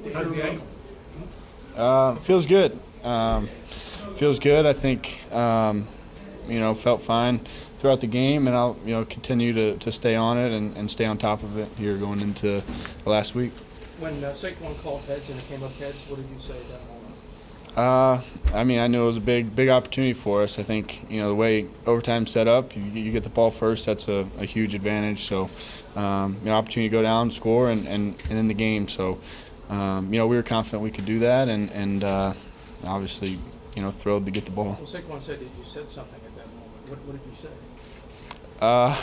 How's the ankle? Feels good. Feels good. I think, felt fine throughout the game, and I'll, continue to stay on it and stay on top of it here going into the last week. When Saquon called heads and it came up heads, what did you say at that moment? I knew it was a big opportunity for us. I think, the way overtime set up, you get the ball first, that's a huge advantage. So, opportunity to go down, score, and end the game. So, we were confident we could do that, and obviously, thrilled to get the ball. Well, Saquon said that you said something at that moment. What did you say? I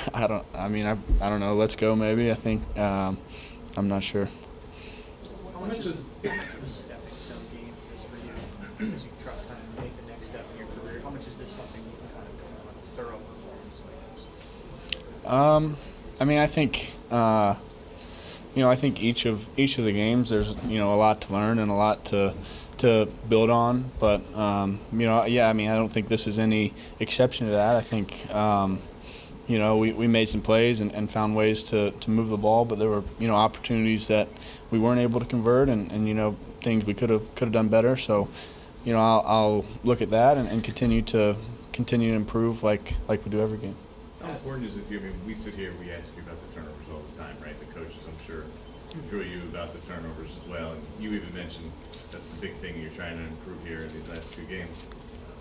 don't know. Let's go, maybe. I think. I'm not sure. How much of a stepping stone game is this for you as you try to kind of make the next step in your career? How much is this something you can kind of go on a thorough performance like this? I think each of the games there's a lot to learn and a lot to build on. But I don't think this is any exception to that. I think. We made some plays and found ways to move the ball, but there were opportunities that we weren't able to convert, and things we could have done better. So, I'll look at that and continue to improve like we do every game. How important is it to you? I mean, we sit here, we ask you about the turnovers all the time, right? The coaches, I'm sure, drill you about the turnovers as well, and you even mentioned that's the big thing you're trying to improve here in these last two games.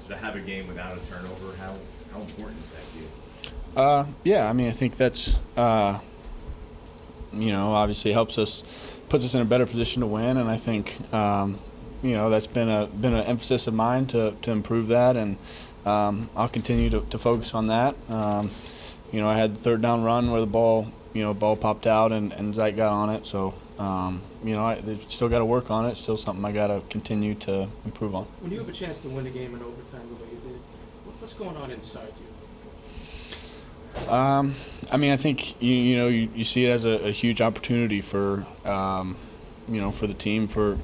So to have a game without a turnover, how important is that to you? I think that's, obviously puts us in a better position to win, and I think, that's been an emphasis of mine to improve that, and I'll continue to focus on that. I had the third down run where the ball popped out and Zach got on it, so, I still got to work on it. It's still something I got to continue to improve on. When you have a chance to win the game in overtime the way you did, what's going on inside you? I think you see it as a huge opportunity for for the team, for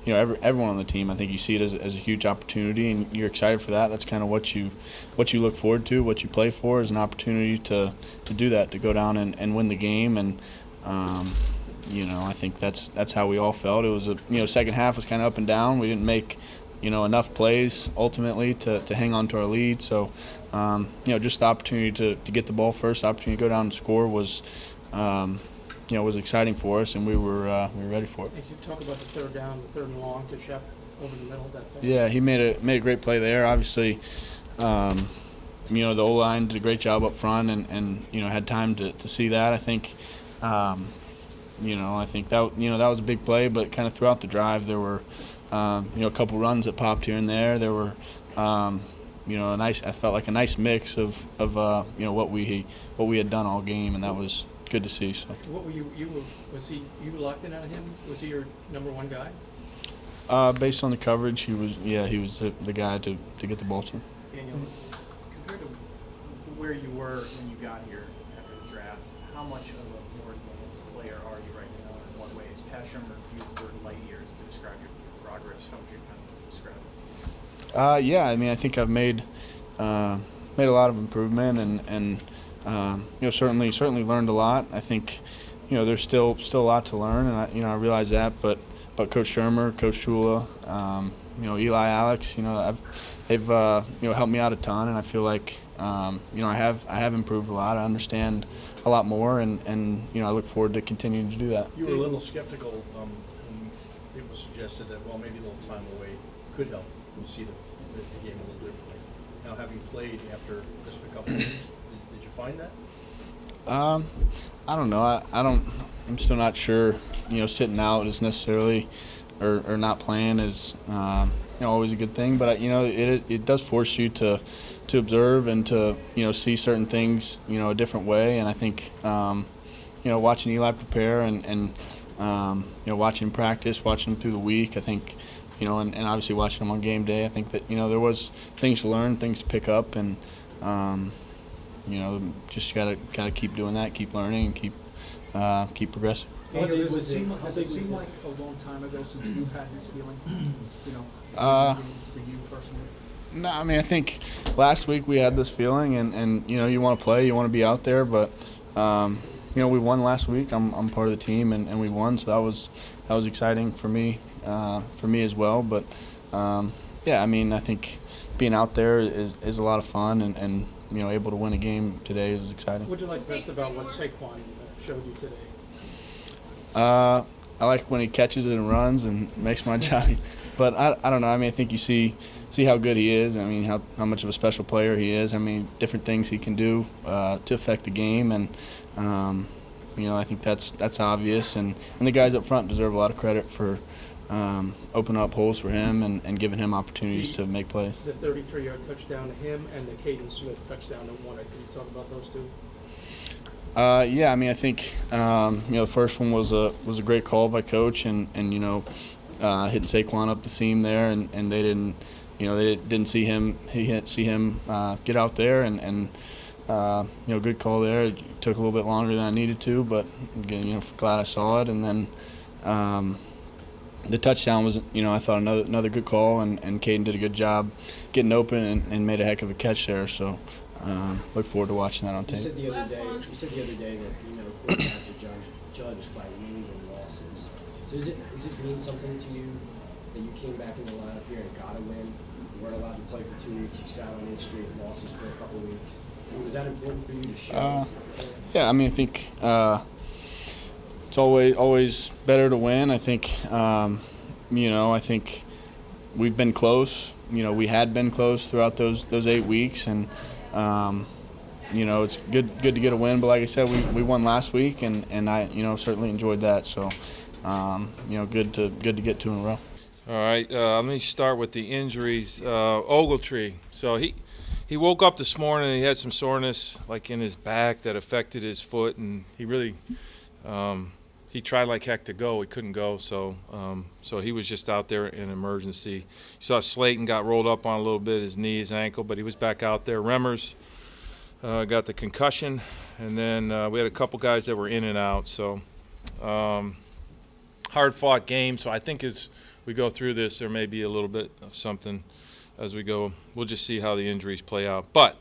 everyone on the team. I think you see it as a huge opportunity, and you're excited for that. That's kind of what you look forward to, what you play for, is an opportunity to do that, to go down and win the game. And I think that's how we all felt. It was second half was kind of up and down. We didn't make enough plays ultimately to hang on to our lead. So, just the opportunity to get the ball first, the opportunity to go down and score was exciting for us, and we were ready for it. If you talk about the third down, the third and long to Shep over the middle of that thing. Yeah, he made a great play there. Obviously, the O-line did a great job up front, and had time to see that. I think. I think that was a big play, but kind of throughout the drive there were a couple runs that popped here and there. There were I felt like a nice mix of what we had done all game, and that was good to see. So. What were you locked in on him? Was he your number one guy? Based on the coverage, he was the guy to get the ball to. Daniel, compared to where you were when you got here after the draft, how much of a more advanced player are you right now? In what ways? Pat Shurmur used the word light years to describe your progress. How would you kind of describe it? I think I've made a lot of improvement, and certainly learned a lot. I think there's still a lot to learn, and I realize that. But Coach Shurmur, Coach Shula, Eli, Alex, they've helped me out a ton, and I feel like I have improved a lot. I understand a lot more, and I look forward to continuing to do that. You were a little skeptical when it was suggested that maybe a little time away could help you see the game a little differently. Now, having played after just a couple of games, did you find that? I don't know. I'm still not sure. Sitting out is necessarily, or not playing is always a good thing. But it does force you to observe and to see certain things a different way. And I think watching Eli prepare and watching him practice, watching him through the week, I think and obviously watching him on game day, I think that there was things to learn, things to pick up, and just gotta keep doing that, keep learning, and keep progressing. Does it seem like a long time ago since you've had this feeling? For you personally? No, I think last week we had this feeling, and you want to play, you want to be out there, but we won last week. I'm part of the team, and we won, so that was was exciting for me as well. But yeah, I mean, I think being out there is a lot of fun, and able to win a game today was exciting. What'd you like best about what Saquon showed you today? I like when he catches it and runs and makes my job. But I don't know. I mean, I think you see how good he is. I mean, how much of a special player he is. I mean, different things he can do to affect the game, and I think that's obvious. And the guys up front deserve a lot of credit for opening up holes for him and giving him opportunities to make plays. The 33-yard touchdown to him and the Caden Smith touchdown to Warner. Could you talk about those two? Yeah, I mean, I think the first one was a great call by coach, and hitting Saquon up the seam there, and they didn't see him. He didn't see him get out there, and good call there. It took a little bit longer than I needed to, but again, glad I saw it. And then the touchdown was, I thought another good call, and Caden did a good job getting open and made a heck of a catch there. So. Look forward to watching that on tape. You said the other day that quarterbacks are judged by wins and losses. So does it mean something to you that you came back in the lineup here and got a win? You weren't allowed to play for 2 weeks. You sat on 8 straight losses for a couple of weeks. I mean, was that important for you to show? Yeah, I mean, I think it's always better to win. I think I think we've been close. We had been close throughout those 8 weeks, and it's good to get a win. But like I said, we won last week, and I certainly enjoyed that. So good to get 2 in a row. All right, let me start with the injuries. Ogletree. So he woke up this morning and he had some soreness like in his back that affected his foot, and he really he tried like heck to go. He couldn't go, so he was just out there in emergency. You saw Slayton got rolled up on a little bit, his knee, his ankle, but he was back out there. Remmers got the concussion, and then we had a couple guys that were in and out. So hard-fought game. So I think as we go through this, there may be a little bit of something as we go. We'll just see how the injuries play out. But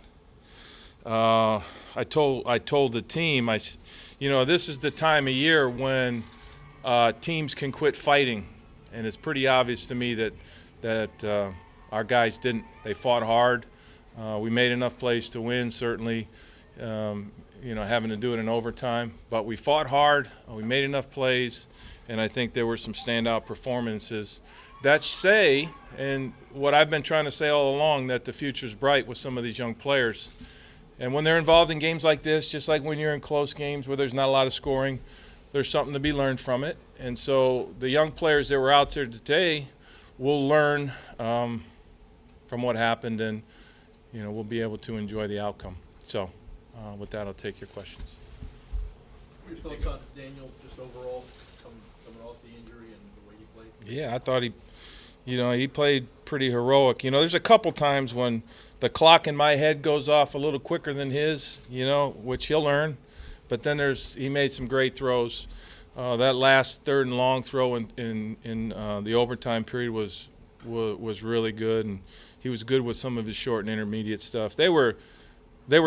I told the team, this is the time of year when teams can quit fighting, and it's pretty obvious to me that our guys didn't. They fought hard. We made enough plays to win, certainly, having to do it in overtime. But we fought hard. We made enough plays, and I think there were some standout performances that say, and what I've been trying to say all along, that the future's bright with some of these young players. And when they're involved in games like this, just like when you're in close games where there's not a lot of scoring, there's something to be learned from it. And so the young players that were out there today will learn from what happened, and we'll be able to enjoy the outcome. So with that, I'll take your questions. What are your thoughts on Daniel just overall coming off the injury and the way he played? Yeah, I thought he played pretty heroic. There's a couple times when the clock in my head goes off a little quicker than his, which he'll learn. But then he made some great throws. That last 3rd and long throw in the overtime period was really good, and he was good with some of his short and intermediate stuff. They were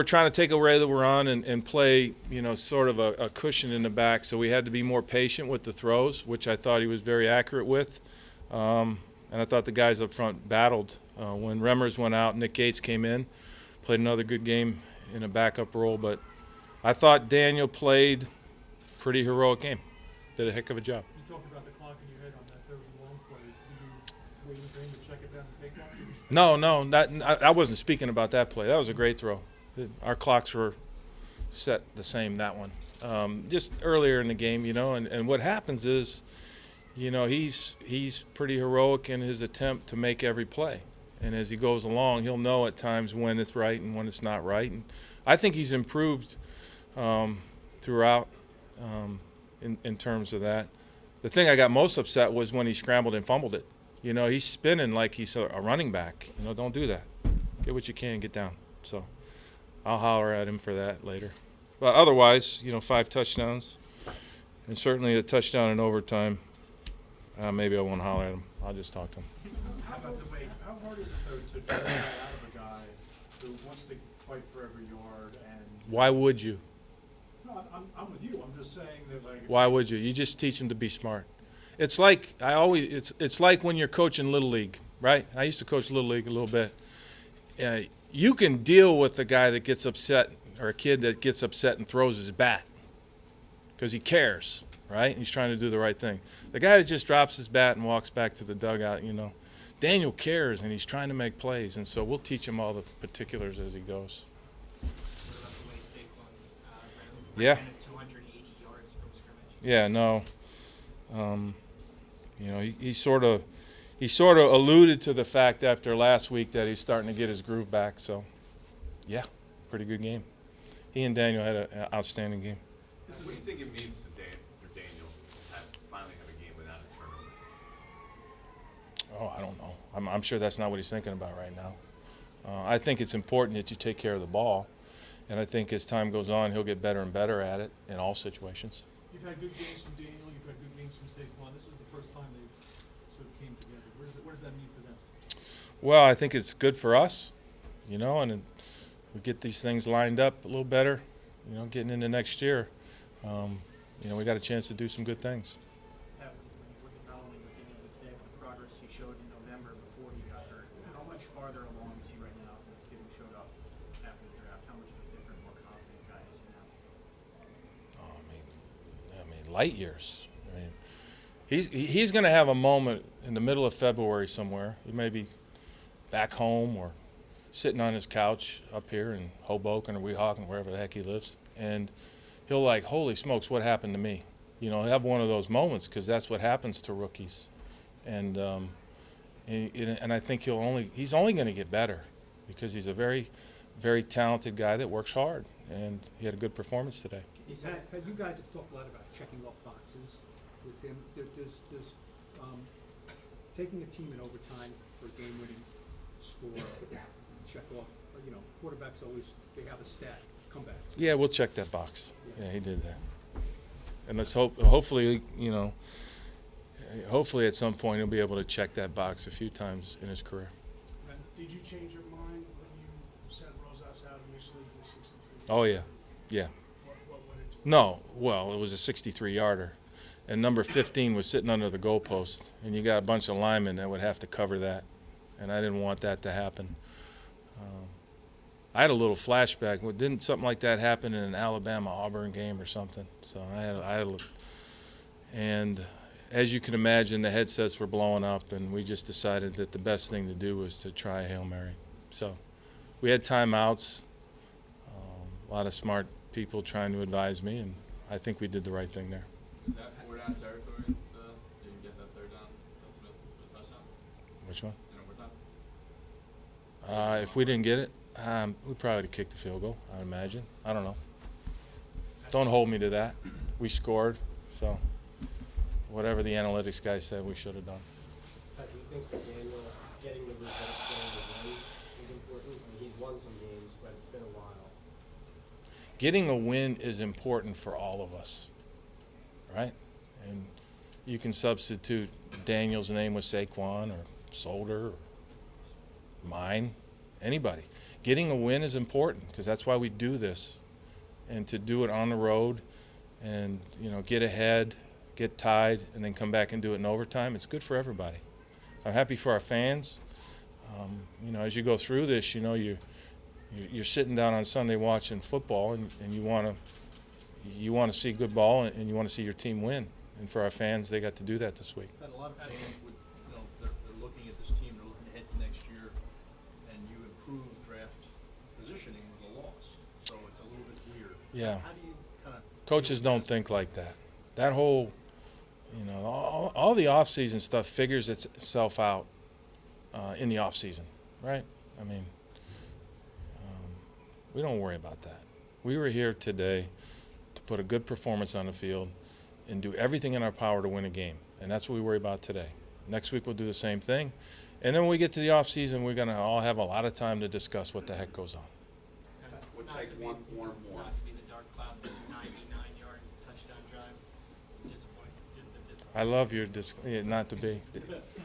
trying to take away the run and play, sort of a cushion in the back. So we had to be more patient with the throws, which I thought he was very accurate with. And I thought the guys up front battled. When Remmers went out, Nick Gates came in, played another good game in a backup role. But I thought Daniel played pretty heroic game. Did a heck of a job. You talked about the clock in your head on that 3rd and long play. Were you waiting for him to check it down to Saquon? No, I wasn't speaking about that play. That was a great throw. Our clocks were set the same, that one. Just earlier in the game, and what happens is, he's pretty heroic in his attempt to make every play. And as he goes along, he'll know at times when it's right and when it's not right. And I think he's improved throughout in terms of that. The thing I got most upset was when he scrambled and fumbled it. He's spinning like he's a running back. Don't do that. Get what you can, get down. So I'll holler at him for that later. But otherwise, 5 touchdowns, and certainly a touchdown in overtime. Maybe I won't holler at him. I'll just talk to him. How hard is it, though, to draw that out of a guy who wants to fight for every yard? And Why would you? No, I'm with you. I'm just saying that, like. Why would you? You just teach him to be smart. it's like it's like when you're coaching Little League, right? I used to coach Little League a little bit. You can deal with the guy that gets upset or a kid that gets upset and throws his bat because he cares, right? He's trying to do the right thing. The guy that just drops his bat and walks back to the dugout, Daniel cares and he's trying to make plays, and so we'll teach him all the particulars as he goes. Yeah. 280 yards from scrimmage. Yeah, no. He sort of alluded to the fact after last week that he's starting to get his groove back. So, yeah, pretty good game. He and Daniel had an outstanding game. What do you think it means for Daniel to finally have a game without a turnover? Oh, I don't know. I'm sure that's not what he's thinking about right now. I think it's important that you take care of the ball, and I think as time goes on, he'll get better and better at it in all situations. You've had good games from Daniel. You've had good games from Saquon. This was the first time they sort of came together. What does that mean for them? Well, I think it's good for us, and we get these things lined up a little better, getting into next year. We got a chance to do some good things. Not only with Daniel today, but the progress he showed in November before he got hurt. How much farther along is he right now from the kid who showed up after the draft? How much of a different, more confident guy is he now? Light years. He's going to have a moment in the middle of February somewhere. He may be back home or sitting on his couch up here in Hoboken or Weehawken, wherever the heck he lives, and he'll like, holy smokes, what happened to me? He'll have one of those moments because that's what happens to rookies, and I think he's only going to get better because he's a very, very talented guy that works hard, and he had a good performance today. Pat, you guys have talked a lot about checking off boxes with him. Does taking a team in overtime for a game-winning score check off? Quarterbacks they have a stat, comebacks. Yeah, we'll check that box. Yeah, he did that. And let's hopefully at some point he'll be able to check that box a few times in his career. Did you change your mind when you sent Rosas out initially for the 63? Oh, yeah. What went into it? No, well, it was a 63-yarder. And number 15 was sitting under the goalpost, and you got a bunch of linemen that would have to cover that, and I didn't want that to happen. I had a little flashback. Didn't something like that happen in an Alabama-Auburn game or something? So I had a little, and as you can imagine, the headsets were blowing up, and we just decided that the best thing to do was to try a Hail Mary. So we had timeouts, a lot of smart people trying to advise me, and I think we did the right thing there. Is that four down territory? Didn't get that third down? Smith with a touchdown? Which one? In overtime? If we didn't get it, we probably would have kicked the field goal, I would imagine. I don't know. Don't hold me to that. We scored, so whatever the analytics guy said we should have done. Pat, do you think Daniel getting the results going to win is important? He's won some games, but it's been a while. Getting a win is important for all of us, right? And you can substitute Daniel's name with Saquon or Solder or mine, anybody. Getting a win is important because that's why we do this. And to do it on the road and, get ahead, get tied, and then come back and do it in overtime, it's good for everybody. I'm happy for our fans. As you go through this, you're sitting down on Sunday watching football, and you want to see good ball, and you want to see your team win. And for our fans, they got to do that this week. Had a lot of fans they're looking at this team, they're looking ahead to next year, and you improved draft positioning with a loss, so it's a little bit weird. Yeah. How do you kind of? Coaches don't think like that. That whole, all the off-season stuff figures itself out in the off-season, right? I mean, we don't worry about that. We were here today to put a good performance on the field and do everything in our power to win a game, and that's what we worry about today. Next week we'll do the same thing, and then when we get to the off-season, we're going to all have a lot of time to discuss what the heck goes on. Would take one more. Not to be the dark cloud, but 99-yard touchdown drive. Disappointing. I love your not to be.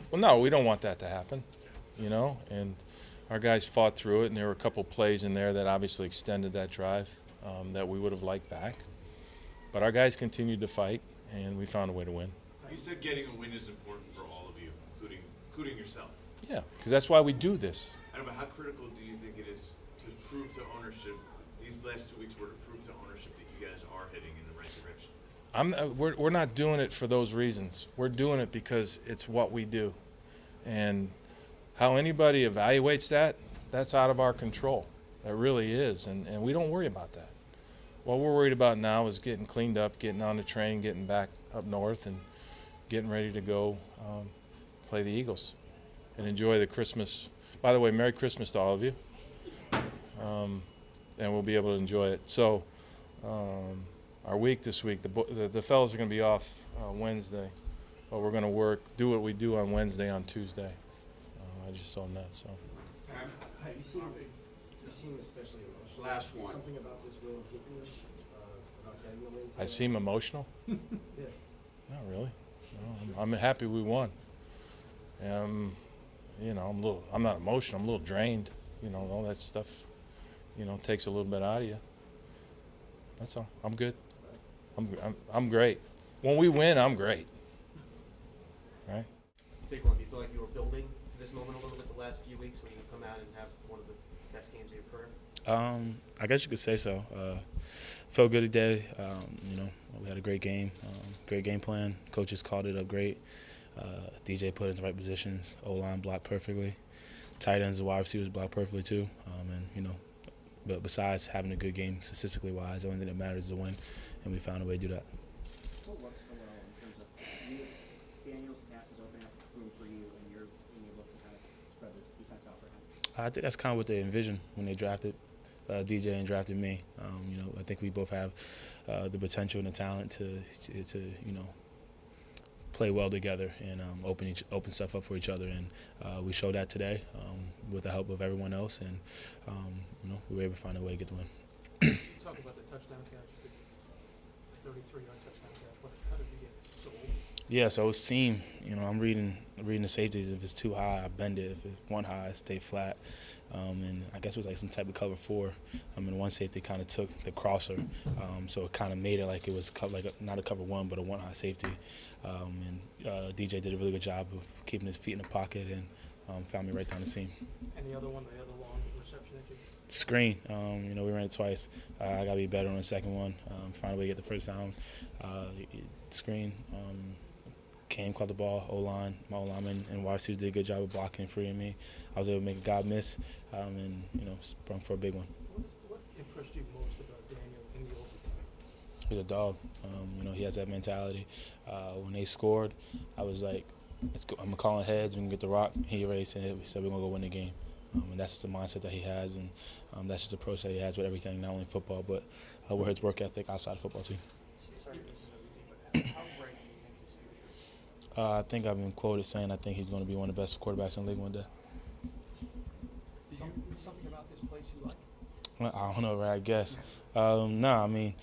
Well, no, we don't want that to happen, and our guys fought through it, and there were a couple plays in there that obviously extended that drive that we would have liked back. But our guys continued to fight, and we found a way to win. You said getting a win is important for all of you, including yourself. Yeah, because that's why we do this. I don't know, how critical do you think it is to prove to ownership, these last 2 weeks were to prove to ownership that you guys are heading in the right direction? We're not doing it for those reasons. We're doing it because it's what we do. And how anybody evaluates that, that's out of our control. That really is, and we don't worry about that. What we're worried about now is getting cleaned up, getting on the train, getting back up north, and getting ready to go play the Eagles and enjoy the Christmas. By the way, Merry Christmas to all of you. And we'll be able to enjoy it. So our week this week, the fellas are going to be off Wednesday, but we're going to do what we do on Wednesday on Tuesday. I just told them that. So. You seem especially emotional. Last one. Something about this win hitting you, about getting the win. I seem emotional? Yeah. Not really. No, I'm happy we won. You know, I'm not emotional. I'm a little drained. You know, all that stuff, you know, takes a little bit out of you. That's all. I'm good. I'm great. When we win, I'm great. Right? Saquon, do you feel like you were building to this moment a little bit the last few weeks when you come out and have one of the best games of your career? I guess you could say so. Felt good today. You know, we had a great game, great game plan. Coaches called it up great. DJ put it in the right positions. O-line blocked perfectly. Tight ends and wide receivers blocked perfectly too. And you know, but besides having a good game statistically wise, the only thing that matters is the win, and we found a way to do that. What works so well in terms of Daniel's passes opening up room for you, and you're being able to kind of spread the defense out for him? I think that's kind of what they envisioned when they drafted DJ and drafted me. You know, I think we both have the potential and the talent to you know, play well together and open stuff up for each other, and we showed that today with the help of everyone else, and you know, we were able to find a way to get the win. Talk about the touchdown catch, the 33-yard touchdown catch. How did you get so old? Yeah, so it's seam. You know, I'm reading the safeties. If it's too high, I bend it. If it's one high, I stay flat. And I guess it was like some type of cover 4. And one safety kind of took the crosser, so it kind of made it like it was not a cover 1, but a 1 high safety. And DJ did a really good job of keeping his feet in the pocket and found me right down the seam. And the other one, the other long reception that you? Screen. You know, we ran it twice. I got to be better on the second one. Find a way to get the first down. Screen. Came, caught the ball, O-line, my O-lineman and wide receivers did a good job of blocking and freeing me. I was able to make a guy miss, and, you know, sprung for a big one. What impressed you most about Daniel in the overtime? He's a dog. You know, he has that mentality. When they scored, I was like, let's go. I'm calling heads. We can get the rock. He erased it. We said we're going to go win the game. And that's the mindset that he has, and that's just the approach that he has with everything, not only football, but with his work ethic outside of football, too. Sorry, this is everything, but how bright do you think his future is? I think I've been quoted saying I think he's going to be one of the best quarterbacks in the league one day. Something about this place you like? I don't know, right? I guess. No, I mean,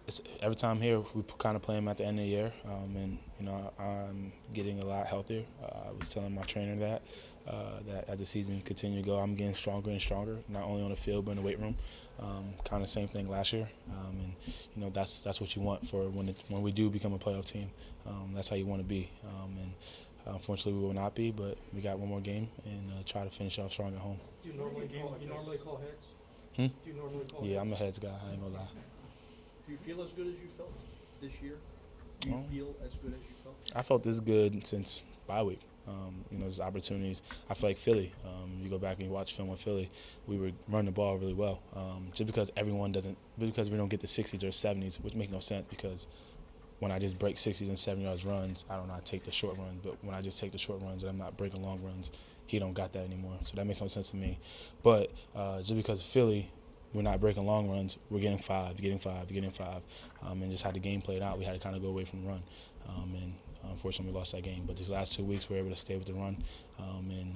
it's, every time here we kind of play him at the end of the year, and you know, I'm getting a lot healthier. I was telling my trainer that as the season continues to go, I'm getting stronger and stronger, not only on the field but in the weight room. Kind of same thing last year, and you know, that's what you want for when we do become a playoff team. That's how you want to be, and unfortunately we will not be, but we got one more game and try to finish off strong at home. Do you normally call heads? Hmm? Do you normally call heads? Yeah, I'm a heads guy. I ain't gonna lie. Do you feel as good as you felt this year? Do you feel as good as you felt? I felt this good since bye week. You know, there's opportunities. I feel like Philly. You go back and you watch film with Philly, we were running the ball really well. Just because because we don't get the 60s or 70s, which makes no sense because when I just break 60s and 70 yards runs, I don't know how to take the short runs. But when I just take the short runs and I'm not breaking long runs, he don't got that anymore. So that makes no sense to me. But just because Philly, we're not breaking long runs, we're getting 5, and just how the game played out, we had to kind of go away from the run. And unfortunately, we lost that game. But these last 2 weeks, we were able to stay with the run and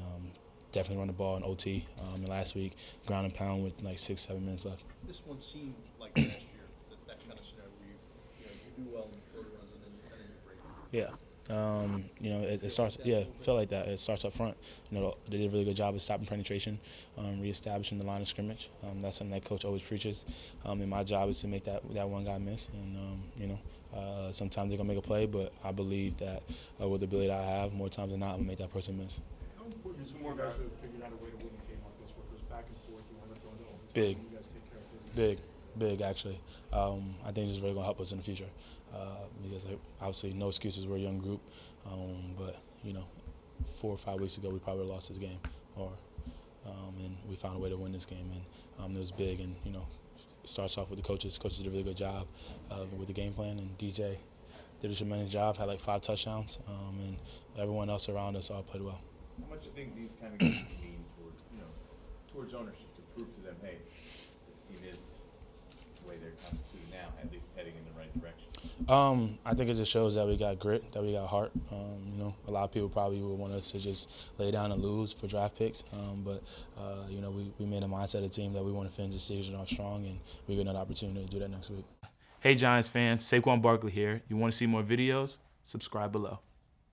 definitely run the ball in OT. And last week, ground and pound with like 6-7 minutes left. This one seemed like last year, that kind of scenario where you do well in the short runs and then you break. Yeah. You know, it starts. Yeah, felt like that. It starts up front. You know, they did a really good job of stopping penetration, reestablishing the line of scrimmage. That's something that coach always preaches. And my job is to make that one guy miss. And you know, sometimes they're gonna make a play, but I believe that with the ability that I have, more times than not, I'm gonna make that person miss. How important is it for you guys to have figured out a way to win a game like this, where it goes back and forth, you end up going to overtime, Big. you guys take care of business? Big actually. I think it's really gonna help us in the future because obviously no excuses. We're a young group, but you know, 4 or 5 weeks ago we probably lost this game, and we found a way to win this game, and it was big. And you know, it starts off with the coaches. Coaches did a really good job with the game plan, and DJ did a tremendous job. Had like 5 touchdowns, and everyone else around us all played well. How much do you think these kind of games mean towards ownership to prove to them, hey, this team is the way they're constituted now, at least heading in the right direction? I think it just shows that we got grit, that we got heart. You know, a lot of people probably would want us to just lay down and lose for draft picks, but you know, we made a mindset of the team that we want to finish the season off strong, and we get another opportunity to do that next week. Hey Giants fans, Saquon Barkley here. You want to see more videos? Subscribe below.